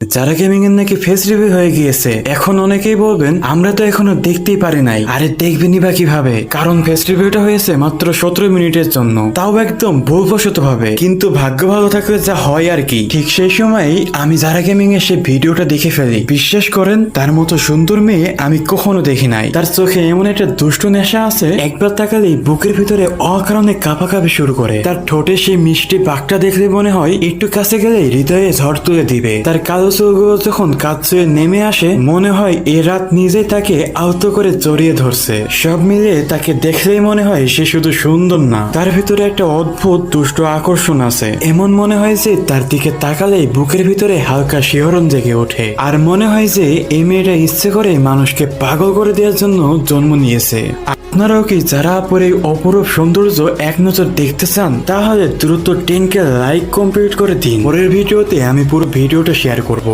যারা গেমিং এর নাকি ফেস রিভিউ হয়ে গিয়েছে। এখন অনেকেই বলবেন আমরা তো এখনো দেখতেই পারি নাই। আরে দেখবেনই বা কিভাবে, কারণ ফেস রিভিউটা হয়েছে মাত্র 17 মিনিটের জন্য, তাও একদম ভুলবশত ভাবে। কিন্তু ভাগ্য ভালো থাকলে যা হয় আর কি। ঠিক সেই সময়ই আমি যারা গেমিং এর সেই ভিডিওটা দেখে ফেলি। বিশ্বাস করেন, তার মতো সুন্দর মেয়ে আমি কখনো দেখি নাই। তার চোখে এমন একটা দুষ্ট নেশা আছে, একবার তাকালেই বুকের ভিতরে অকারণে কাঁপাকাঁপি শুরু করে। তার ঠোঁটে সেই মিষ্টি বাঘটা দেখলে মনে হয় একটু কাছে গেলেই হৃদয়ে ঝড় তুলে দিবে। তার কালো চোখগুলো যখন কাজ ছুঁয়ে নেমে আসে, মনে হয় এ রাত নিজেই তাকে আলতো করে জড়িয়ে ধরছে। সব মিলিয়ে তাকে দেখলেই মনে হয় সে শুধু সুন্দর না, তার ভিতরে একটা অদ্ভুত দুষ্ট আকর্ষণ আছে। এমন মনে হয় যে তার দিকে তাকালেই বুকের ভিতরে হালকা শিহরণ জেগে ওঠে, আর মনে হয় যে এই মেয়েটা ইচ্ছে করে মানুষকে পাগল করে দেওয়ার জন্য জন্ম নিয়েছে। আপনারাও কি যারা পরে অপরূপ সৌন্দর্য এক নজর দেখতে চান, তাহলে দ্রুত 10K লাইক কমপ্লিট করে দিন। পরের ভিডিওতে আমি পুরো ভিডিওটা শেয়ার করব।